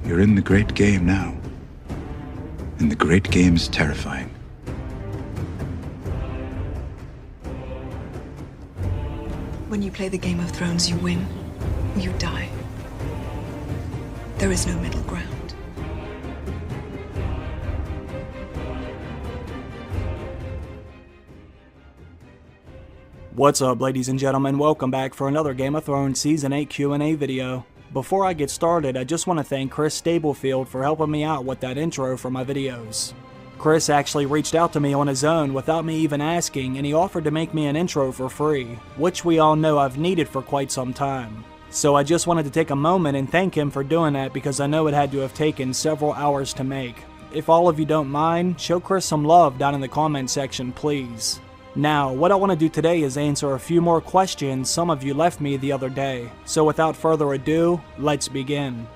You're in the great game now. And the great game is terrifying. When you play the Game of Thrones, you win or you die. There is no middle ground. What's up, ladies and gentlemen? Welcome back for another Game of Thrones Season 8 Q&A video. Before I get started, I just want to thank Chris Staplefield for helping me out with that intro for my videos. Chris actually reached out to me on his own without me even asking, and he offered to make me an intro for free, which we all know I've needed for quite some time. So I just wanted to take a moment and thank him for doing that, because I know it had to have taken several hours to make. If all of you don't mind, show Chris some love down in the comment section, please. Now, what I want to do today is answer a few more questions some of you left me the other day. So without further ado, let's begin.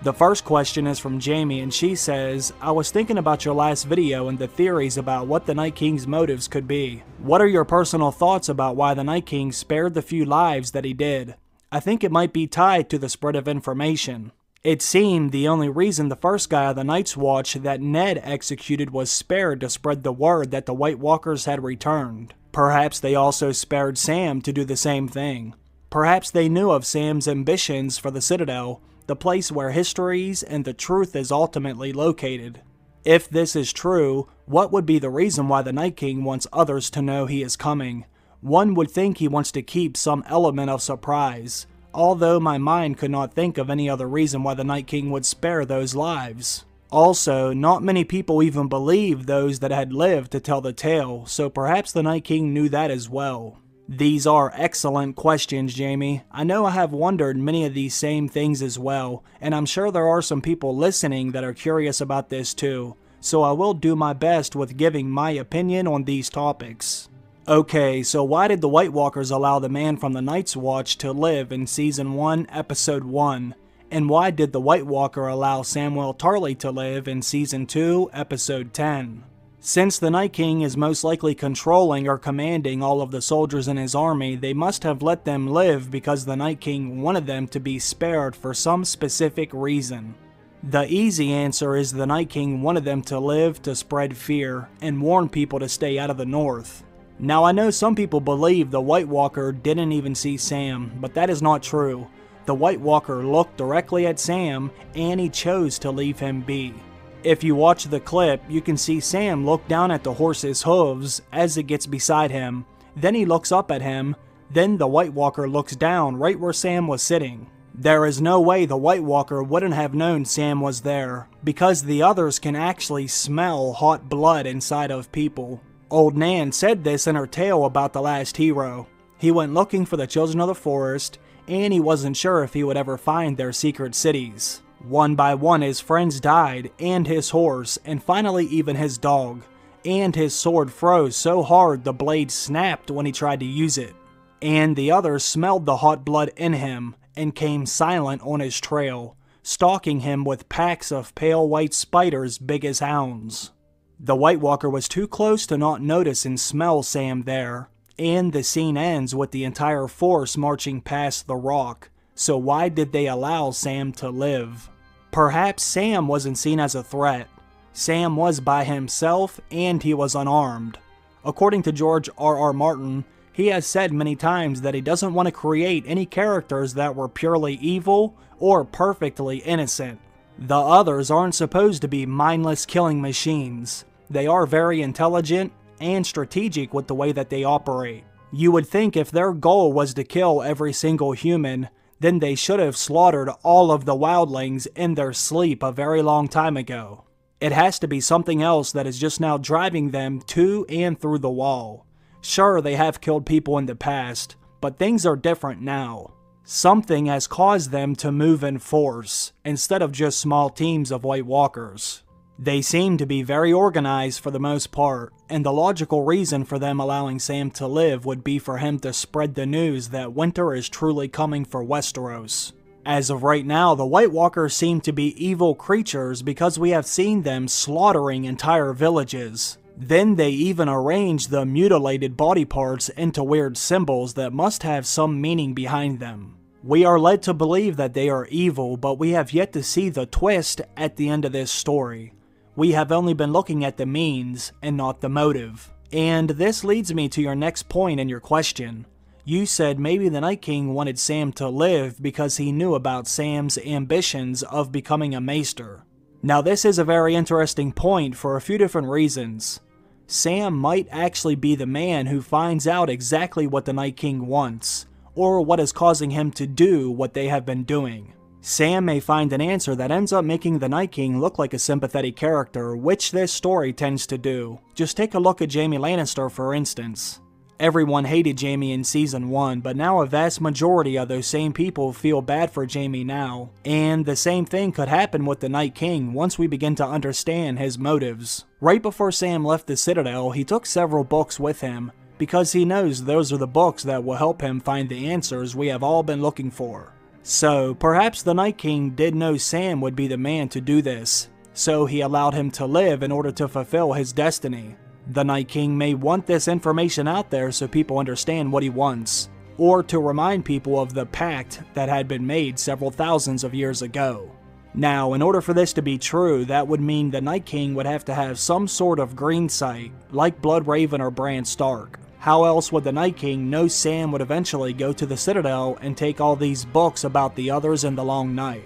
The first question is from Jamie, and she says, I was thinking about your last video and the theories about what the Night King's motives could be. What are your personal thoughts about why the Night King spared the few lives that he did? I think it might be tied to the spread of information. It seemed the only reason the first guy of the Night's Watch that Ned executed was spared to spread the word that the White Walkers had returned. Perhaps they also spared Sam to do the same thing. Perhaps they knew of Sam's ambitions for the Citadel, the place where histories and the truth is ultimately located. If this is true, what would be the reason why the Night King wants others to know he is coming? One would think he wants to keep some element of surprise, although my mind could not think of any other reason why the Night King would spare those lives. Also, not many people even believed those that had lived to tell the tale, so perhaps the Night King knew that as well. These are excellent questions, Jamie. I know I have wondered many of these same things as well, and I'm sure there are some people listening that are curious about this too, so I will do my best with giving my opinion on these topics. Okay, so why did the White Walkers allow the man from the Night's Watch to live in Season 1, Episode 1? And why did the White Walker allow Samwell Tarly to live in Season 2, Episode 10? Since the Night King is most likely controlling or commanding all of the soldiers in his army, they must have let them live because the Night King wanted them to be spared for some specific reason. The easy answer is the Night King wanted them to live to spread fear and warn people to stay out of the north. Now, I know some people believe the White Walker didn't even see Sam, but that is not true. The White Walker looked directly at Sam, and he chose to leave him be. If you watch the clip, you can see Sam look down at the horse's hooves as it gets beside him. Then he looks up at him. Then the White Walker looks down right where Sam was sitting. There is no way the White Walker wouldn't have known Sam was there, because the others can actually smell hot blood inside of people. Old Nan said this in her tale about the last hero. He went looking for the children of the forest, and he wasn't sure if he would ever find their secret cities. One by one his friends died, and his horse, and finally even his dog. And his sword froze so hard the blade snapped when he tried to use it. And the others smelled the hot blood in him, and came silent on his trail, stalking him with packs of pale white spiders big as hounds. The White Walker was too close to not notice and smell Sam there, and the scene ends with the entire force marching past the rock. So why did they allow Sam to live? Perhaps Sam wasn't seen as a threat. Sam was by himself and he was unarmed. According to George R.R. Martin, he has said many times that he doesn't want to create any characters that were purely evil or perfectly innocent. The others aren't supposed to be mindless killing machines. They are very intelligent and strategic with the way that they operate. You would think if their goal was to kill every single human, then they should have slaughtered all of the wildlings in their sleep a very long time ago. It has to be something else that is just now driving them to and through the wall. Sure, they have killed people in the past, but things are different now. Something has caused them to move in force, instead of just small teams of White Walkers. They seem to be very organized for the most part, and the logical reason for them allowing Sam to live would be for him to spread the news that winter is truly coming for Westeros. As of right now, the White Walkers seem to be evil creatures because we have seen them slaughtering entire villages. Then they even arrange the mutilated body parts into weird symbols that must have some meaning behind them. We are led to believe that they are evil, but we have yet to see the twist at the end of this story. We have only been looking at the means and not the motive. And this leads me to your next point in your question. You said maybe the Night King wanted Sam to live because he knew about Sam's ambitions of becoming a maester. Now this is a very interesting point for a few different reasons. Sam might actually be the man who finds out exactly what the Night King wants, or what is causing him to do what they have been doing. Sam may find an answer that ends up making the Night King look like a sympathetic character, which this story tends to do. Just take a look at Jaime Lannister for instance. Everyone hated Jaime in Season 1, but now a vast majority of those same people feel bad for Jaime now. And the same thing could happen with the Night King once we begin to understand his motives. Right before Sam left the Citadel, he took several books with him, because he knows those are the books that will help him find the answers we have all been looking for. So, perhaps the Night King did know Sam would be the man to do this, so he allowed him to live in order to fulfill his destiny. The Night King may want this information out there so people understand what he wants, or to remind people of the pact that had been made several thousands of years ago. Now, in order for this to be true, that would mean the Night King would have to have some sort of green sight, like Bloodraven or Bran Stark. How else would the Night King know Sam would eventually go to the Citadel and take all these books about the others in the Long Night?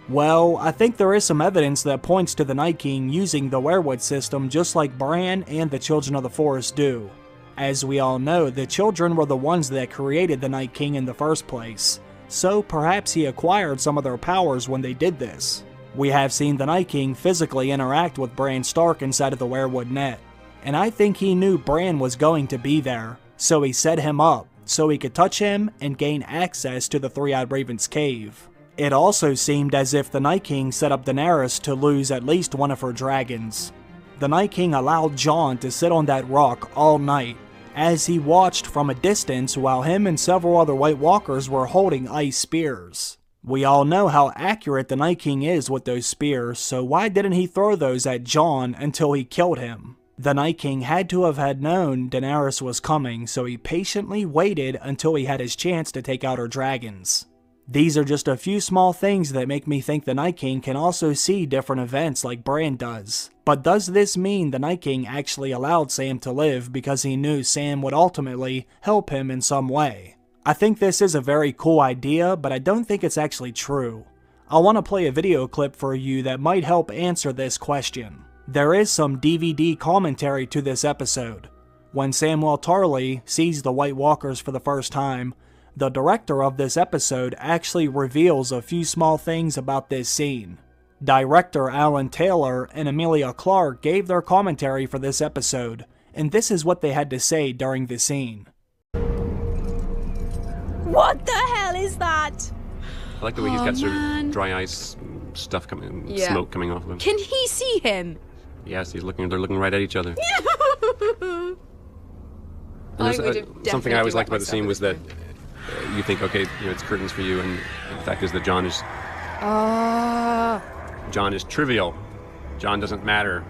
Well, I think there is some evidence that points to the Night King using the weirwood system just like Bran and the Children of the Forest do. As we all know, the children were the ones that created the Night King in the first place, so perhaps he acquired some of their powers when they did this. We have seen the Night King physically interact with Bran Stark inside of the weirwood net, and I think he knew Bran was going to be there, so he set him up so he could touch him and gain access to the Three-Eyed Raven's cave. It also seemed as if the Night King set up Daenerys to lose at least one of her dragons. The Night King allowed Jon to sit on that rock all night, as he watched from a distance while him and several other White Walkers were holding ice spears. We all know how accurate the Night King is with those spears, so why didn't he throw those at Jon until he killed him? The Night King had to have had known Daenerys was coming, so he patiently waited until he had his chance to take out her dragons. These are just a few small things that make me think the Night King can also see different events like Bran does. But does this mean the Night King actually allowed Sam to live because he knew Sam would ultimately help him in some way? I think this is a very cool idea, but I don't think it's actually true. I want to play a video clip for you that might help answer this question. There is some DVD commentary to this episode. When Samwell Tarly sees the White Walkers for the first time, the director of this episode actually reveals a few small things about this scene. Director Alan Taylor and Emilia Clarke gave their commentary for this episode, and this is what they had to say during the scene. What the hell is that? I like the way he's got sort of dry ice stuff coming, smoke coming off of him. Can he see him? Yes, they're looking right at each other. Something I always liked about the scene was that you think, okay, it's curtains for you, and the fact is that Jon is trivial. Jon doesn't matter.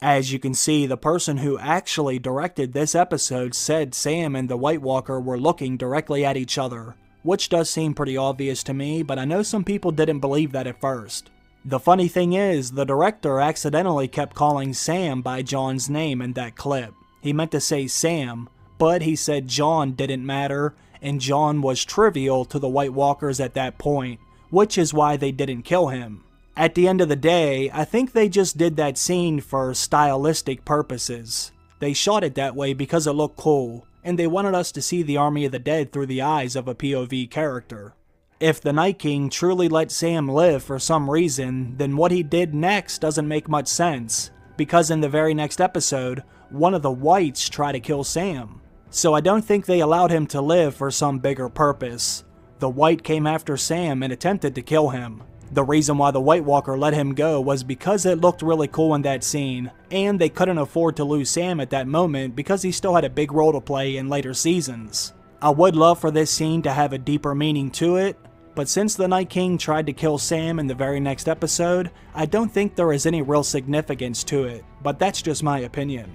As you can see, the person who actually directed this episode said Sam and the White Walker were looking directly at each other, which does seem pretty obvious to me, but I know some people didn't believe that at first. The funny thing is, the director accidentally kept calling Sam by Jon's name in that clip. He meant to say Sam, but he said Jon didn't matter, and Jon was trivial to the White Walkers at that point, which is why they didn't kill him. At the end of the day, I think they just did that scene for stylistic purposes. They shot it that way because it looked cool, and they wanted us to see the Army of the Dead through the eyes of a POV character. If the Night King truly let Sam live for some reason, then what he did next doesn't make much sense, because in the very next episode, one of the Whites tried to kill Sam. So I don't think they allowed him to live for some bigger purpose. The White came after Sam and attempted to kill him. The reason why the White Walker let him go was because it looked really cool in that scene, and they couldn't afford to lose Sam at that moment because he still had a big role to play in later seasons. I would love for this scene to have a deeper meaning to it, but since the Night King tried to kill Sam in the very next episode, I don't think there is any real significance to it, but that's just my opinion.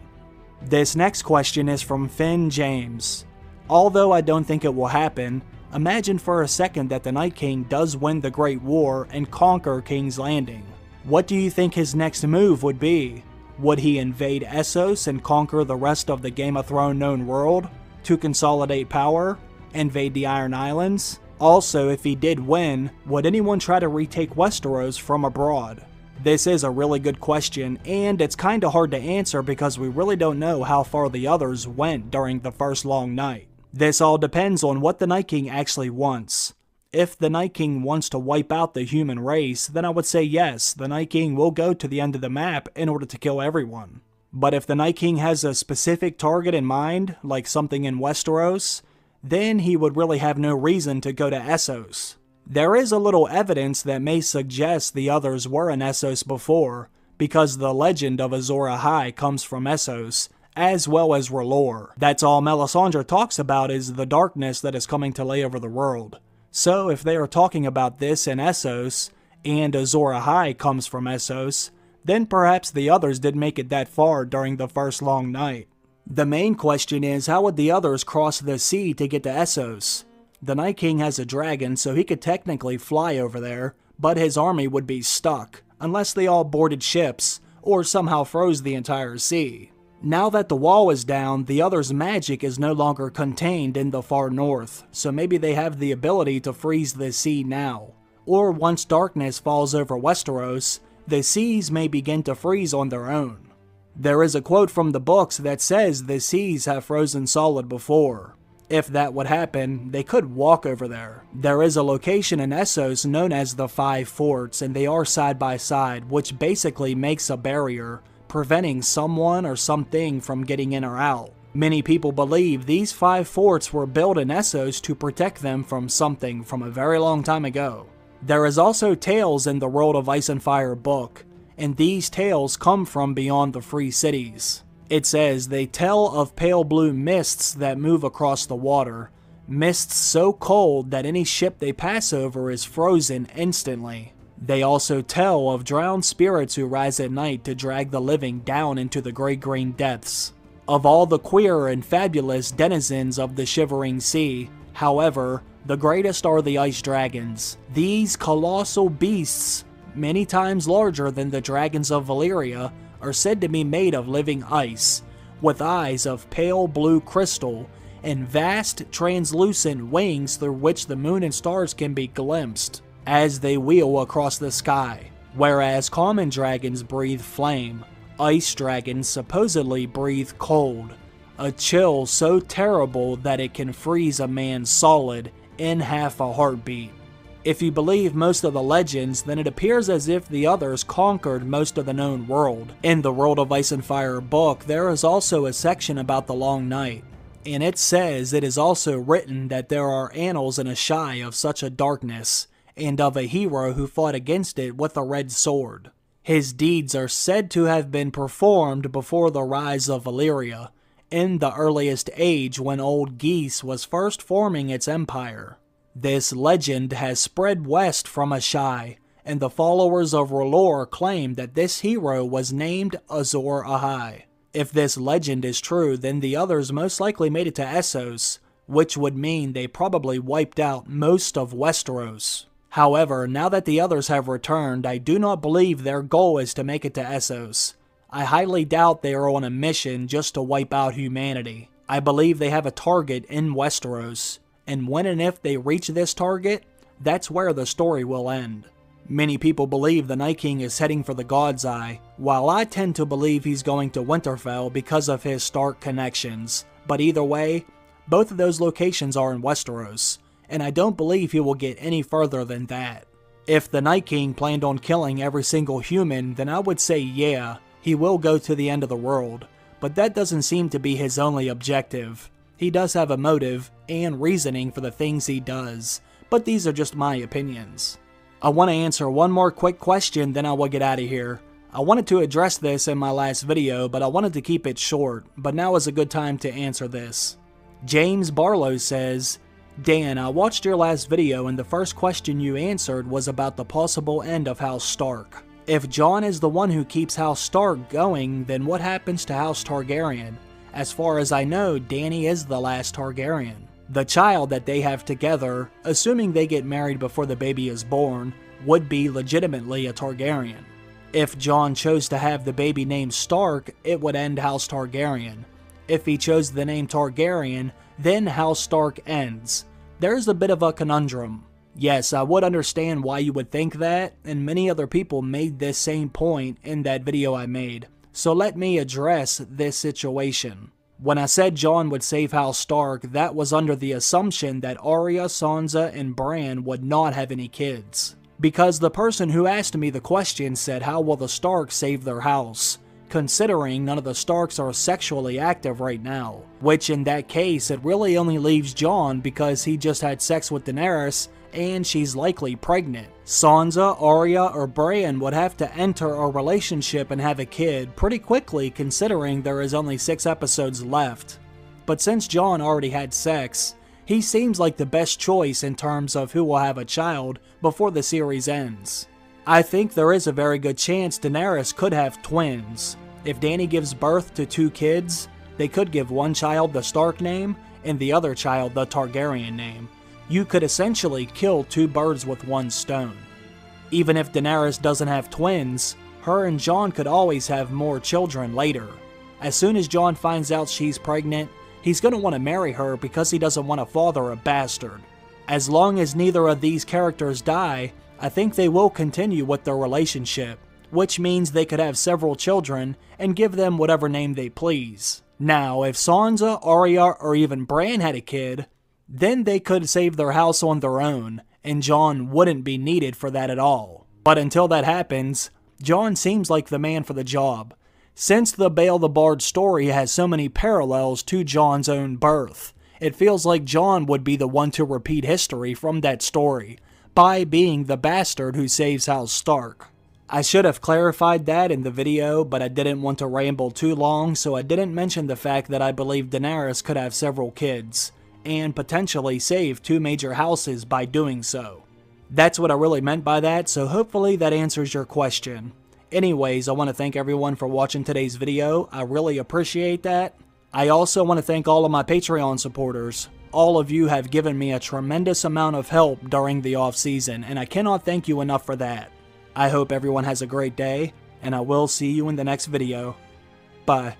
This next question is from Finn James. Although I don't think it will happen, Imagine for a second that the Night King does win the Great War and conquer King's Landing. What do you think his next move would be? Would he invade Essos and conquer the rest of the Game of Thrones known world to consolidate power? Invade the Iron Islands? Also, if he did win, would anyone try to retake Westeros from abroad? This is a really good question, and it's kinda hard to answer because we really don't know how far the others went during the first long night. This all depends on what the Night King actually wants. If the Night King wants to wipe out the human race, then I would say yes, the Night King will go to the end of the map in order to kill everyone. But if the Night King has a specific target in mind, like something in Westeros, then he would really have no reason to go to Essos. There is a little evidence that may suggest the others were in Essos before, because the legend of Azor Ahai comes from Essos, as well as R'hllor. That's all Melisandre talks about is the darkness that is coming to lay over the world. So if they are talking about this in Essos, and Azor Ahai comes from Essos, then perhaps the others did make it that far during the first long night. The main question is, how would the others cross the sea to get to Essos? The Night King has a dragon, so he could technically fly over there, but his army would be stuck, unless they all boarded ships, or somehow froze the entire sea. Now that the wall is down, the others' magic is no longer contained in the far north, so maybe they have the ability to freeze the sea now. Or once darkness falls over Westeros, the seas may begin to freeze on their own. There is a quote from the books that says the seas have frozen solid before. If that would happen, they could walk over there. There is a location in Essos known as the Five Forts, and they are side by side, which basically makes a barrier, preventing someone or something from getting in or out. Many people believe these 5 forts were built in Essos to protect them from something from a very long time ago. There is also tales in the World of Ice and Fire book, and these tales come from beyond the Free Cities. It says they tell of pale blue mists that move across the water, mists so cold that any ship they pass over is frozen instantly. They also tell of drowned spirits who rise at night to drag the living down into the gray-green depths. Of all the queer and fabulous denizens of the Shivering Sea, however, the greatest are the ice dragons. These colossal beasts, many times larger than the dragons of Valyria, are said to be made of living ice, with eyes of pale blue crystal, and vast translucent wings through which the moon and stars can be glimpsed as they wheel across the sky. Whereas common dragons breathe flame, ice dragons supposedly breathe cold, a chill so terrible that it can freeze a man solid in half a heartbeat. If you believe most of the legends, then it appears as if the others conquered most of the known world. In the World of Ice and Fire book, there is also a section about the Long Night, and it says it is also written that there are annals in Asshai of such a darkness, and of a hero who fought against it with a red sword. His deeds are said to have been performed before the rise of Valyria, in the earliest age when Old Geese was first forming its empire. This legend has spread west from Asshai, and the followers of R'hllor claim that this hero was named Azor Ahai. If this legend is true, then the others most likely made it to Essos, which would mean they probably wiped out most of Westeros. However, now that the others have returned, I do not believe their goal is to make it to Essos. I highly doubt they are on a mission just to wipe out humanity. I believe they have a target in Westeros, and when and if they reach this target, that's where the story will end. Many people believe the Night King is heading for the God's Eye, while I tend to believe he's going to Winterfell because of his Stark connections. But either way, both of those locations are in Westeros, and I don't believe he will get any further than that. If the Night King planned on killing every single human, then I would say yeah, he will go to the end of the world, but that doesn't seem to be his only objective. He does have a motive and reasoning for the things he does, but these are just my opinions. I want to answer one more quick question, then I will get out of here. I wanted to address this in my last video, but I wanted to keep it short, but now is a good time to answer this. James Barlow says, Dan, I watched your last video and the first question you answered was about the possible end of House Stark. If Jon is the one who keeps House Stark going, then what happens to House Targaryen? As far as I know, Dany is the last Targaryen. The child that they have together, assuming they get married before the baby is born, would be legitimately a Targaryen. If Jon chose to have the baby named Stark, it would end House Targaryen. If he chose the name Targaryen, then House Stark ends. There's a bit of a conundrum. Yes, I would understand why you would think that, and many other people made this same point in that video I made. So let me address this situation. When I said Jon would save House Stark, that was under the assumption that Arya, Sansa, and Bran would not have any kids. Because the person who asked me the question said, how will the Starks save their house? Considering none of the Starks are sexually active right now. Which in that case, it really only leaves Jon because he just had sex with Daenerys and she's likely pregnant. Sansa, Arya, or Bran would have to enter a relationship and have a kid pretty quickly considering there is only 6 episodes left. But since Jon already had sex, he seems like the best choice in terms of who will have a child before the series ends. I think there is a very good chance Daenerys could have twins. If Dany gives birth to 2 kids, they could give one child the Stark name and the other child the Targaryen name. You could essentially kill 2 birds with 1 stone. Even if Daenerys doesn't have twins, her and Jon could always have more children later. As soon as Jon finds out she's pregnant, he's going to want to marry her because he doesn't want to father a bastard. As long as neither of these characters die, I think they will continue with their relationship, which means they could have several children and give them whatever name they please. Now, if Sansa, Arya, or even Bran had a kid, then they could save their house on their own, and Jon wouldn't be needed for that at all. But until that happens, Jon seems like the man for the job, since the Bael the Bard story has so many parallels to Jon's own birth. It feels like Jon would be the one to repeat history from that story, by being the bastard who saves House Stark. I should have clarified that in the video, but I didn't want to ramble too long, so I didn't mention the fact that I believe Daenerys could have several kids, and potentially save 2 major houses by doing so. That's what I really meant by that, so hopefully that answers your question. Anyways, I want to thank everyone for watching today's video. I really appreciate that. I also want to thank all of my Patreon supporters. All of you have given me a tremendous amount of help during the off-season, and I cannot thank you enough for that. I hope everyone has a great day, and I will see you in the next video. Bye.